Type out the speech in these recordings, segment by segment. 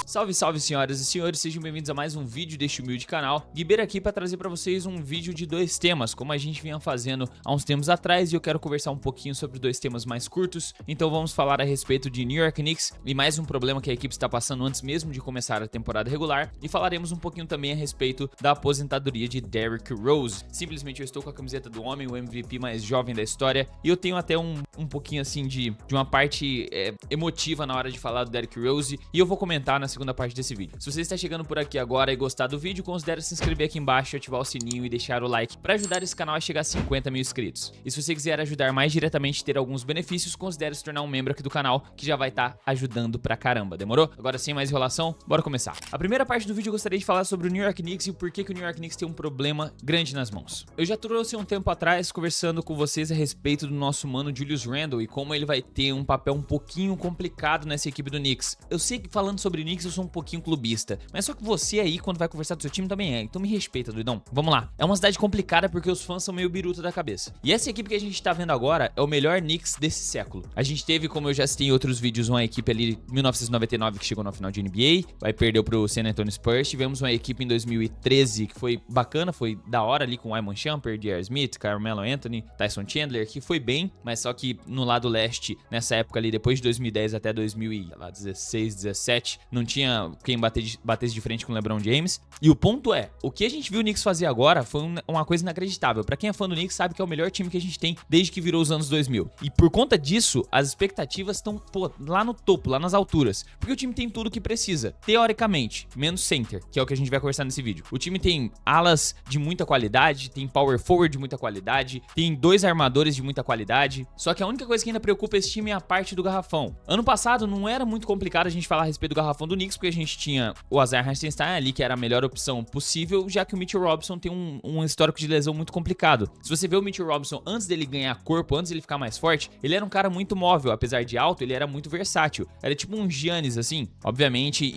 Salve, salve senhoras e senhores, sejam bem-vindos a mais um vídeo deste humilde canal. Guibeira aqui para trazer para vocês um vídeo de dois temas, como a gente vinha fazendo há uns tempos atrás, e eu quero conversar um pouquinho sobre dois temas mais curtos. Então vamos falar a respeito de New York Knicks e mais um problema que a equipe está passando antes mesmo de começar a temporada regular, e falaremos um pouquinho também a respeito da aposentadoria de Derrick Rose. Simplesmente eu estou com a camiseta do homem, o MVP mais jovem da história, e eu tenho até um pouquinho assim de uma parte emotiva na hora de falar do Derrick Rose, e eu vou comentar na segunda parte desse vídeo. Se você está chegando por aqui agora e gostar do vídeo, considere se inscrever aqui embaixo, ativar o sininho e deixar o like para ajudar esse canal a chegar a 50 mil inscritos. E se você quiser ajudar mais diretamente e ter alguns benefícios, considere se tornar um membro aqui do canal, que já vai estar ajudando pra caramba, demorou? Agora sem mais enrolação, bora começar. A primeira parte do vídeo eu gostaria de falar sobre o New York Knicks e o porquê que o New York Knicks tem um problema grande nas mãos. Eu já trouxe um tempo atrás conversando com vocês a respeito do nosso mano Julius Randle e como ele vai ter um papel um pouquinho complicado nessa equipe do Knicks. Eu sei que falando sobre o Knicks eu sou um pouquinho clubista, mas só que você aí quando vai conversar do seu time também é, então me respeita, doidão. Vamos lá. É uma cidade complicada porque os fãs são meio biruta da cabeça. E essa equipe que a gente tá vendo agora é o melhor Knicks desse século. A gente teve, como eu já citei em outros vídeos, uma equipe ali 1999 que chegou na final de NBA, vai perder pro San Antonio Spurs. Tivemos uma equipe em 2013 que foi bacana, foi da hora ali com Iman Shumpert, J.R. Smith, Carmelo Anthony, Tyson Chandler, que foi bem, mas só que no lado leste, nessa época ali, depois de 2010 até 2016, 17, não tinha quem batesse de frente com o LeBron James. E o ponto é, o que a gente viu o Knicks fazer agora foi uma coisa inacreditável. Pra quem é fã do Knicks sabe que é o melhor time que a gente tem desde que virou os anos 2000. E por conta disso, as expectativas estão, lá no topo, lá nas alturas. Porque o time tem tudo que precisa, teoricamente, menos center, que é o que a gente vai conversar nesse vídeo. O time tem alas de muita qualidade, tem power forward de muita qualidade, tem dois armadores de muita qualidade. Só que a única coisa que ainda preocupa esse time é a parte do garrafão. Ano passado não era muito complicado a gente falar a respeito do garrafão do Knicks, porque a gente tinha o Isaiah Hartenstein ali, que era a melhor opção possível, já que o Mitchell Robinson tem um histórico de lesão muito complicado. Se você vê o Mitchell Robinson antes dele ganhar corpo, antes dele ficar mais forte, ele era um cara muito móvel, apesar de alto, ele era muito versátil. Era tipo um Giannis, assim, obviamente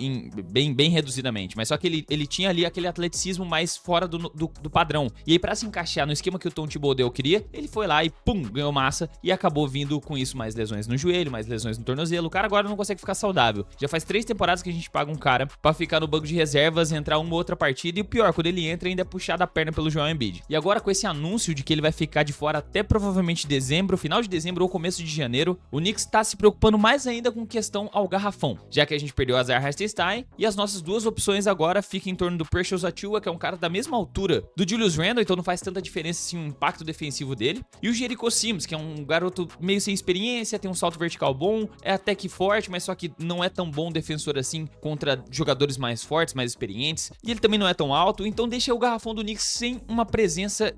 bem reduzidamente, mas só que ele tinha ali aquele atleticismo mais fora do padrão. E aí pra se encaixar no esquema que o Tom Thibodeau queria, ele foi lá e pum, ganhou massa e acabou vindo com isso mais lesões no joelho, mais lesões no tornozelo. O cara agora não consegue ficar saudável. Já faz 3 temporadas que a gente paga um cara pra ficar no banco de reservas, entrar uma ou outra partida, e o pior, quando ele entra ainda é puxado a perna pelo Joel Embiid. E agora com esse anúncio de que ele vai ficar de fora até provavelmente dezembro, final de dezembro ou começo de janeiro, o Knicks tá se preocupando mais ainda com questão ao garrafão, já que a gente perdeu o Isaiah Hartenstein e as nossas duas opções agora ficam em torno do Precious Achiuwa, que é um cara da mesma altura do Julius Randle, então não faz tanta diferença assim o impacto defensivo dele, e o Jericho Sims, que é um garoto meio sem experiência, tem um salto vertical bom, é até que forte, mas só que não é tão bom defensor assim contra jogadores mais fortes, mais experientes, e ele também não é tão alto, então deixa o garrafão do Knicks sem uma presença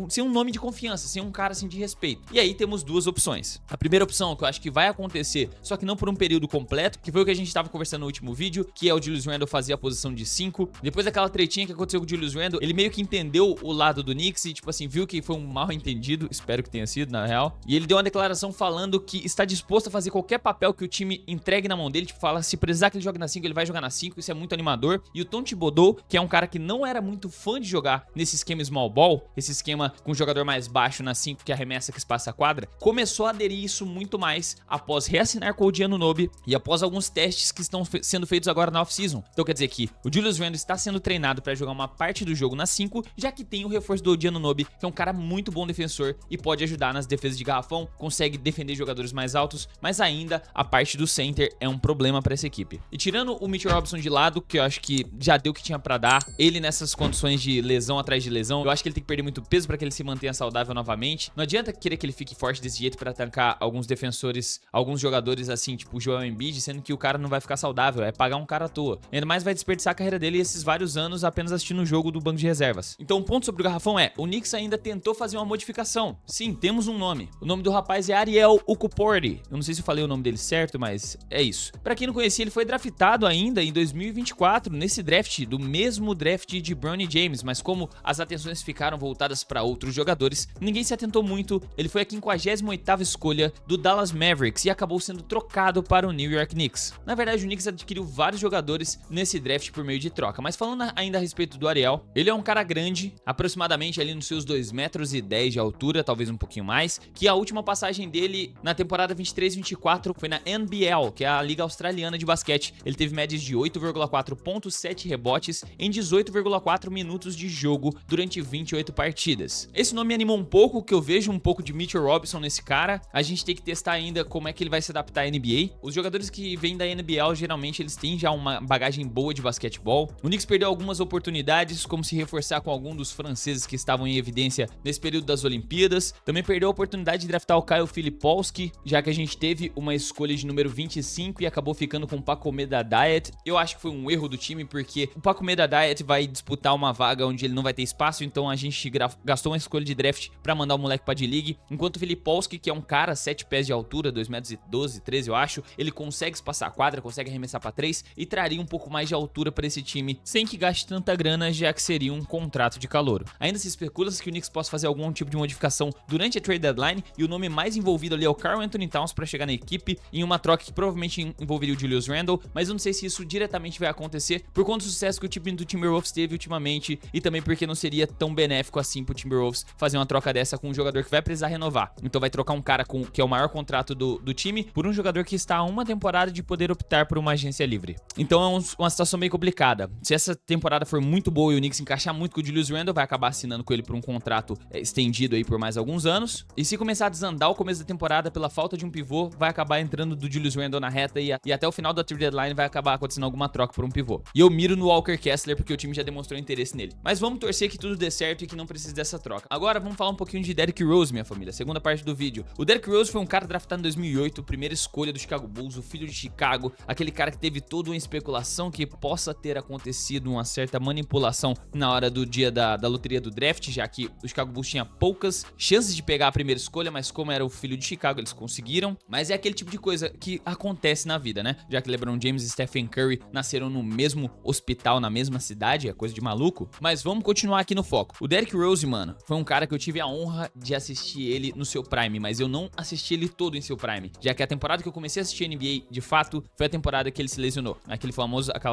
sem um nome de confiança, sem um cara assim de respeito. E aí temos duas opções. A primeira opção, que eu acho que vai acontecer, só que não por um período completo, que foi o que a gente estava conversando no último vídeo, que é o Julius Randle fazer a posição de 5. Depois daquela tretinha que aconteceu com o Julius Randle, ele meio que entendeu o lado do Knicks e tipo assim, viu que foi um mal entendido, espero que tenha sido, na real. E ele deu uma declaração falando que está disposto a fazer qualquer papel que o time entregue na mão dele, tipo, fala, se precisar que ele jogue na 5, ele vai jogar na 5, isso é muito animador. E o Tom Thibodeau, que é um cara que não era muito fã de jogar nesse esquema small ball, esse esquema com o jogador mais baixo na 5 que arremessa, que espaça a quadra, começou a aderir isso muito mais após reassinar com o Odiano Anunoby e após alguns testes que estão sendo feitos agora na off-season. Então quer dizer que o Julius Randle está sendo treinado para jogar uma parte do jogo na 5, já que tem o reforço do Odiano Anunoby, que é um cara muito bom defensor e pode ajudar nas defesas de garrafão, consegue defender jogadores mais altos, mas ainda a parte do center é um problema para essa equipe. E tirando o Mitchell Robinson de lado, que eu acho que já deu o que tinha para dar, ele nessas condições de lesão atrás de lesão, eu acho que ele tem que perder muito peso para que ele se mantenha saudável novamente. Não adianta querer que ele fique forte desse jeito para tancar alguns defensores, alguns jogadores assim, tipo o Joel Embiid, sendo que o cara não vai ficar saudável, é pagar um cara à toa. Ainda mais vai desperdiçar a carreira dele esses vários anos apenas assistindo o jogo do banco de reservas. Então o ponto sobre o garrafão é, o Knicks ainda tentou fazer uma modificação. Sim, temos um nome. O nome do rapaz é Ariel Okuporti. Eu não sei se eu falei o nome dele certo, mas é isso. Pra quem não conhecia, ele foi draftado ainda em 2024, nesse draft, do mesmo draft de Bronny James, mas como as atenções ficaram voltadas para outros jogadores, ninguém se atentou muito. Ele foi a 58ª escolha do Dallas Mavericks e acabou sendo trocado para o New York Knicks. Na verdade, o Knicks adquiriu vários jogadores nesse draft por meio de troca, mas falando ainda a respeito do Ariel, ele é um cara grande, aproximadamente ali nos seus 2,10 metros de altura, talvez um pouquinho mais, que a última passagem dele na temporada 23-24 foi na NBL, que é a Liga Australiana de Basquete, ele teve médias de 8,4 pontos, 7 rebotes em 18,4 minutos de jogo durante 28 partidas. Esse nome me animou um pouco, que eu vejo um pouco de Mitchell Robinson nesse cara. A gente tem que testar ainda como é que ele vai se adaptar à NBA. Os jogadores que vêm da NBL, geralmente eles têm já uma bagagem boa de basquetebol. O Knicks perdeu algumas oportunidades, como se reforçar com algum dos franceses que estavam em evidência nesse período das Olimpíadas. Também perdeu a oportunidade de draftar o Kyle Filipowski, já que a gente teve uma escolha de número 25 e acabou ficando com o Pacomeda Diet. Eu acho que foi um erro do time, porque o Pacomeda Diet vai disputar uma vaga onde ele não vai ter espaço, então a gente gastou uma escolha de draft pra mandar o moleque pra D-League, enquanto o Filipowski, que é um cara 7 pés de altura, 2,12 m, 13 eu acho, ele consegue espaçar a quadra, consegue arremessar pra 3 e traria um pouco mais de altura pra esse time, sem que gaste tanta grana, já que seria um contrato de calouro. Ainda se especula que o Knicks possa fazer algum tipo de modificação durante a trade deadline, e o nome mais envolvido ali é o Karl-Anthony Towns pra chegar na equipe, em uma troca que provavelmente envolveria o Julius Randle, mas eu não sei se isso diretamente vai acontecer, por conta do sucesso que o time do Timberwolves teve ultimamente, e também porque não seria tão benéfico assim pro Timberwolves fazer uma troca dessa com um jogador que vai precisar renovar. Então vai trocar um cara que é o maior contrato do time por um jogador que está a uma temporada de poder optar por uma agência livre. Então é uma situação meio complicada. Se essa temporada for muito boa e o Knicks encaixar muito com o Julius Randle, vai acabar assinando com ele por um contrato estendido aí por mais alguns anos. E se começar a desandar o começo da temporada pela falta de um pivô, vai acabar entrando do Julius Randle na reta e até o final da trade deadline vai acabar acontecendo alguma troca por um pivô. E eu miro no Walker Kessler porque o time já demonstrou interesse nele. Mas vamos torcer que tudo dê certo e que não precise dessa troca. Agora vamos falar um pouquinho de Derrick Rose, minha família, segunda parte do vídeo. O Derrick Rose foi um cara draftado em 2008, primeira escolha do Chicago Bulls, o filho de Chicago, aquele cara que teve toda uma especulação que possa ter acontecido uma certa manipulação na hora do dia da loteria do draft, já que o Chicago Bulls tinha poucas chances de pegar a primeira escolha, mas como era o filho de Chicago, eles conseguiram. Mas é aquele tipo de coisa que acontece na vida, né? Já que LeBron James e Stephen Curry nasceram no mesmo hospital, na mesma cidade, é coisa de maluco. Mas vamos continuar aqui no foco. O Derrick Rose, mano, foi um cara que eu tive a honra de assistir ele no seu prime, mas eu não assisti ele todo em seu prime, já que a temporada que eu comecei a assistir NBA, de fato, foi a temporada que ele se lesionou. Aquela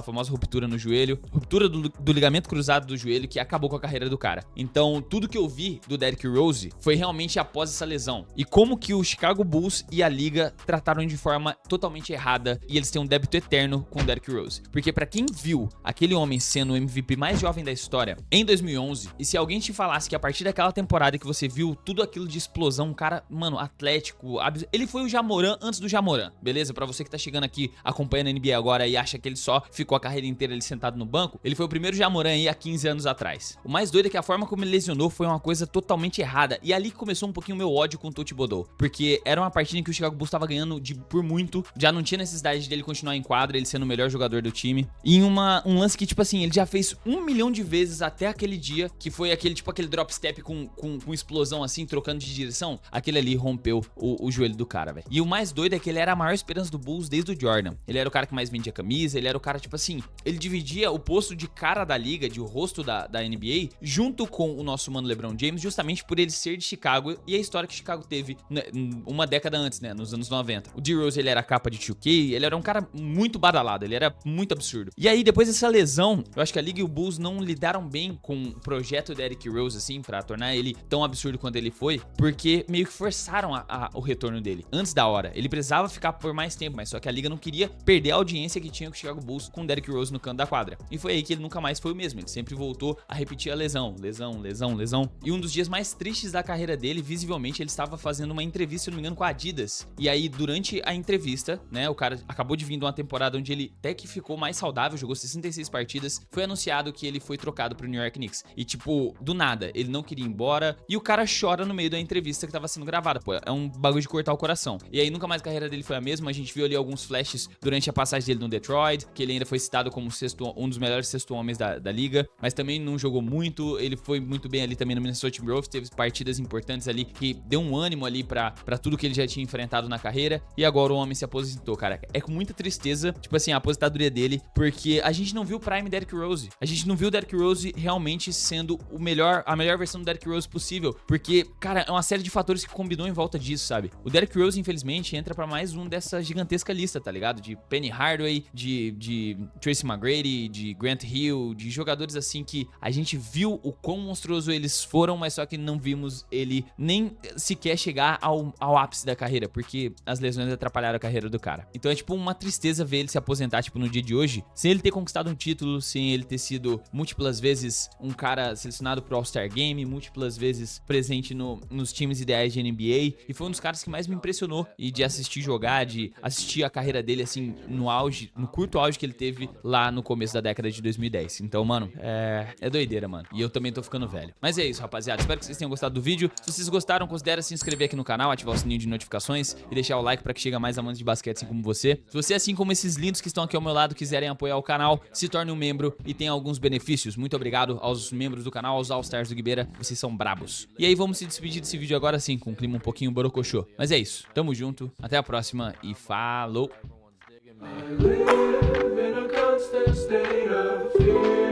famosa ruptura no joelho, ruptura do ligamento cruzado do joelho, que acabou com a carreira do cara. Então, tudo que eu vi do Derrick Rose foi realmente após essa lesão. E como que o Chicago Bulls e a liga trataram de forma totalmente errada, e eles têm um débito eterno com o Derrick Rose. Porque pra quem viu aquele homem sendo o MVP mais jovem da história em 2011, e se alguém te falasse que a partir daquela temporada que você viu tudo aquilo de explosão, um cara, mano, atlético, ele foi o Jamoran antes do Jamoran, beleza? Pra você que tá chegando aqui acompanhando a NBA agora e acha que ele só ficou a carreira inteira ali sentado no banco, ele foi o primeiro Jamoran aí há 15 anos atrás. O mais doido é que a forma como ele lesionou foi uma coisa totalmente errada, e ali começou um pouquinho o meu ódio com o Tom Thibodeau, porque era uma partida em que o Chicago Bulls tava ganhando por muito, já não tinha necessidade dele continuar em quadra, ele sendo o melhor jogador do time, e em um lance que, tipo assim, ele já fez 1 milhão de vezes até aquele dia, que foi aquele drop step com explosão assim, trocando de direção, aquele ali rompeu o joelho do cara, velho. E o mais doido é que ele era a maior esperança do Bulls desde o Jordan. Ele era o cara que mais vendia camisa, ele era o cara, tipo assim, ele dividia o posto de cara da liga, de rosto da NBA, junto com o nosso mano LeBron James, justamente por ele ser de Chicago e a história que Chicago teve uma década antes, né, nos anos 90. O D-Rose, ele era a capa de 2K, ele era um cara muito badalado, ele era muito absurdo. E aí, depois dessa lesão, eu acho que a liga e o Bulls não lidaram bem com o projeto Derrick Rose, assim, pra tornar ele tão absurdo quanto ele foi, porque meio que forçaram o retorno dele, antes da hora. Ele precisava ficar por mais tempo, mas só que a liga não queria perder a audiência que tinha com o Chicago Bulls com o Derrick Rose no canto da quadra. E foi aí que ele nunca mais foi o mesmo, ele sempre voltou a repetir a lesão. E um dos dias mais tristes da carreira dele, visivelmente, ele estava fazendo uma entrevista, se não me engano, com a Adidas. E aí, durante a entrevista, né, o cara acabou de vir de uma temporada onde ele até que ficou mais saudável, jogou 66 partidas, foi anunciado que ele foi trocado pro New York Knicks. E tipo, do nada, ele não queria ir embora, e o cara chora no meio da entrevista que tava sendo gravada, pô, é um bagulho de cortar o coração. E aí, nunca mais a carreira dele foi a mesma, a gente viu ali alguns flashes durante a passagem dele no Detroit, que ele ainda foi citado como um dos melhores sexto homens da liga, mas também não jogou muito, ele foi muito bem ali também no Minnesota Timberwolves, teve partidas importantes ali, que deu um ânimo ali pra tudo que ele já tinha enfrentado na carreira, e agora o homem se aposentou, cara. É com muita tristeza, tipo assim, a aposentadoria dele, porque a gente não viu o Prime Derrick Rose, a gente não viu o Derrick Rose realmente sendo a melhor versão do Derrick Rose possível, porque, cara, é uma série de fatores que combinou em volta disso, sabe? O Derrick Rose, infelizmente, entra pra mais um dessa gigantesca lista, tá ligado? De Penny Hardaway, de Tracy McGrady, de Grant Hill, de jogadores assim que a gente viu o quão monstruoso eles foram, mas só que não vimos ele nem sequer chegar ao ápice da carreira, porque as lesões atrapalharam a carreira do cara. Então é tipo uma tristeza ver ele se aposentar, tipo, no dia de hoje, sem ele ter conquistado um título, sem ele ter sido múltiplas vezes um cara selecionado pro All-Star Game, múltiplas vezes presente nos times ideais de NBA, e foi um dos caras que mais me impressionou, e de assistir jogar, de assistir a carreira dele, assim, no auge, no curto auge que ele teve lá no começo da década de 2010. Então, mano, é doideira, mano. E eu também tô ficando velho. Mas é isso, rapaziada. Espero que vocês tenham gostado do vídeo. Se vocês gostaram, considere se inscrever aqui no canal, ativar o sininho de notificações e deixar o like pra que chegue a mais amantes de basquete assim como você. Se você, assim como esses lindos que estão aqui ao meu lado, quiserem apoiar o canal, se torne um membro e tenha alguns benefícios. Muito obrigado aos membros do canal, aos All-Stars do Guibeira. Vocês são brabos. E aí, vamos se despedir desse vídeo agora sim, com um clima um pouquinho borocochô. Mas é isso. Tamo junto. Até a próxima e falou! I live in a constant state of fear.